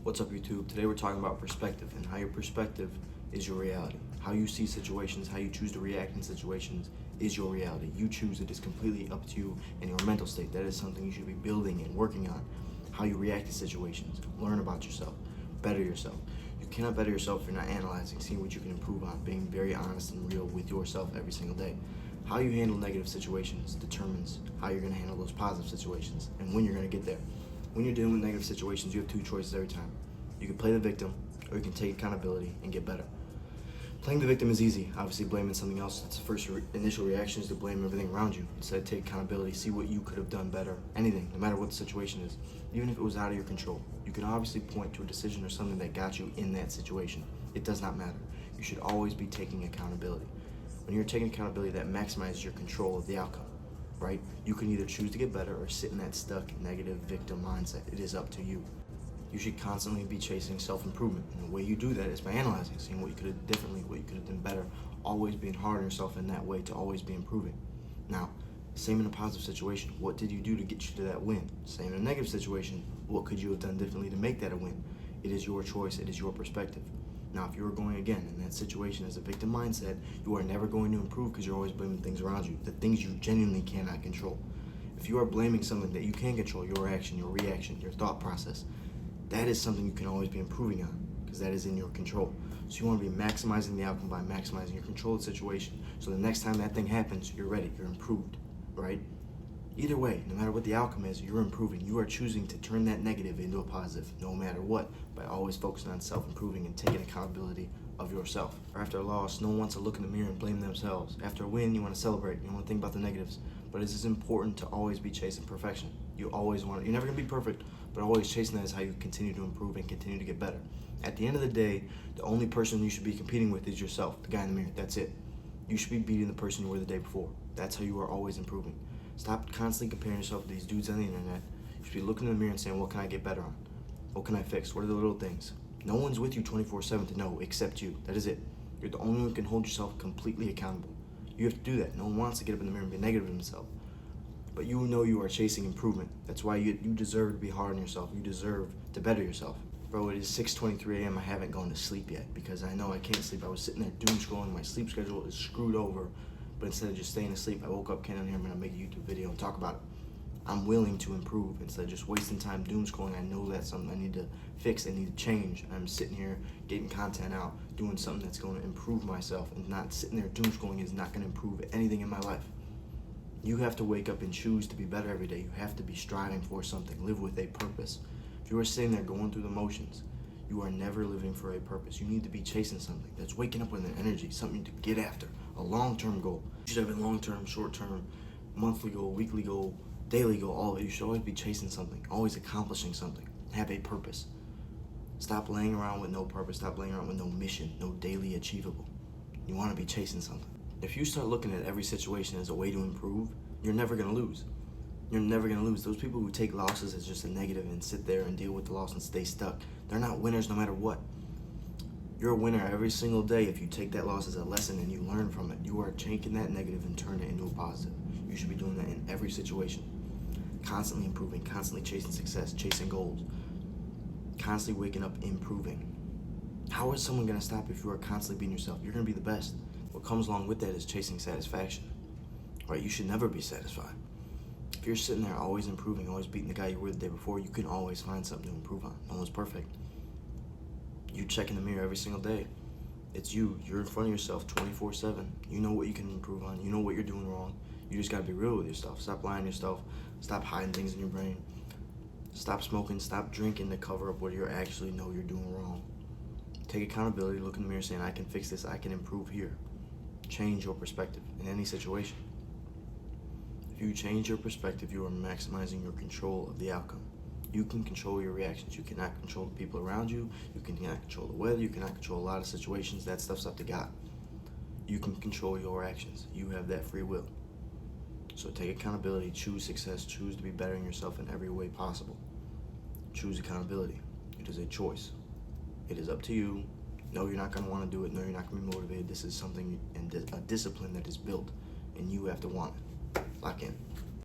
What's up, YouTube? Today we're talking about perspective and how your perspective is your reality. How you see situations, how you choose to react in situations is your reality. You choose it. Is completely up to you and your mental state. That is something you should be building and working on. How you react to situations. Learn about yourself. Better yourself. You cannot better yourself if you're not analyzing, seeing what you can improve on, being very honest and real with yourself every single day. How you handle negative situations determines how you're going to handle those positive situations and when you're going to get there. When you're dealing with negative situations, you have two choices every time. You can play the victim, or you can take accountability and get better. Playing the victim is easy. Obviously, blaming something else, that's the first initial reaction is to blame everything around you. Instead, take accountability, see what you could have done better. Anything, no matter what the situation is. Even if it was out of your control. You can obviously point to a decision or something that got you in that situation. It does not matter. You should always be taking accountability. When you're taking accountability, that maximizes your control of the outcome, right? You can either choose to get better or sit in that stuck negative victim mindset. It is up to you. You should constantly be chasing self-improvement. And the way you do that is by analyzing, seeing what you could have done differently, what you could have done better, always being hard on yourself in that way to always be improving. Now, same in a positive situation. What did you do to get you to that win? Same in a negative situation. What could you have done differently to make that a win? It is your choice. It is your perspective. Now, if you were going again in that situation as a victim mindset, you are never going to improve because you're always blaming things around you, the things you genuinely cannot control. If you are blaming something that you can control, your action, your reaction, your thought process, that is something you can always be improving on because that is in your control. So you want to be maximizing the outcome by maximizing your control of the situation. So the next time that thing happens, you're ready, you're improved, right? Either way, no matter what the outcome is, you're improving. You are choosing to turn that negative into a positive, no matter what, by always focusing on self-improving and taking accountability of yourself. After a loss, no one wants to look in the mirror and blame themselves. After a win, you want to celebrate. You want to think about the negatives. But it is important to always be chasing perfection. You always want it. You're never going to be perfect, but always chasing that is how you continue to improve and continue to get better. At the end of the day, the only person you should be competing with is yourself, the guy in the mirror. That's it. You should be beating the person you were the day before. That's how you are always improving. Stop constantly comparing yourself to these dudes on the internet. You should be looking in the mirror and saying, what can I get better on? What can I fix? What are the little things? No one's with you 24/7 to know except you. That is it. You're the only one who can hold yourself completely accountable. You have to do that. No one wants to get up in the mirror and be negative to themselves. But you know you are chasing improvement. That's why you deserve to be hard on yourself. You deserve to better yourself. Bro, it is 6:23 a.m. I haven't gone to sleep yet because I know I can't sleep. I was sitting there doom scrolling. My sleep schedule is screwed over. But instead of just staying asleep, I woke up, came down here, I'm going to make a YouTube video and talk about it. I'm willing to improve instead of just wasting time doom scrolling. I know that's something I need to fix, I need to change. I'm sitting here getting content out, doing something that's going to improve myself, and not sitting there doom scrolling is not going to improve anything in my life. You have to wake up and choose to be better every day. You have to be striving for something, live with a purpose. If you are sitting there going through the motions, you are never living for a purpose. You need to be chasing something that's waking up with an energy, something to get after, a long-term goal. You should have a long-term, short-term, monthly goal, weekly goal, daily goal, all of it. You should always be chasing something, always accomplishing something. Have a purpose. Stop laying around with no purpose. Stop laying around with no mission, no daily achievable. You want to be chasing something. If you start looking at every situation as a way to improve, you're never going to lose. You're never going to lose. Those people who take losses as just a negative and sit there and deal with the loss and stay stuck, they're not winners no matter what. You're a winner every single day if you take that loss as a lesson and you learn from it. You are taking that negative and turning it into a positive. You should be doing that in every situation. Constantly improving, constantly chasing success, chasing goals, constantly waking up, improving. How is someone going to stop if you are constantly being yourself? You're going to be the best. What comes along with that is chasing satisfaction, right? You should never be satisfied. If you're sitting there always improving, always beating the guy you were the day before, you can always find something to improve on. No one's perfect. You check in the mirror every single day. It's you. You're in front of yourself 24/7. You know what you can improve on. You know what you're doing wrong. You just gotta be real with yourself. Stop lying to yourself. Stop hiding things in your brain. Stop smoking. Stop drinking to cover up what you actually know you're doing wrong. Take accountability. Look in the mirror saying, I can fix this. I can improve here. Change your perspective in any situation. If you change your perspective, you are maximizing your control of the outcome. You can control your reactions. You cannot control the people around you. You cannot control the weather. You cannot control a lot of situations. That stuff's up to God. You can control your actions. You have that free will. So take accountability, choose success, choose to be bettering yourself in every way possible. Choose accountability. It is a choice. It is up to you. No, you're not going to want to do it. No, you're not going to be motivated. This is something and a discipline that is built, and you have to want it. Lock in.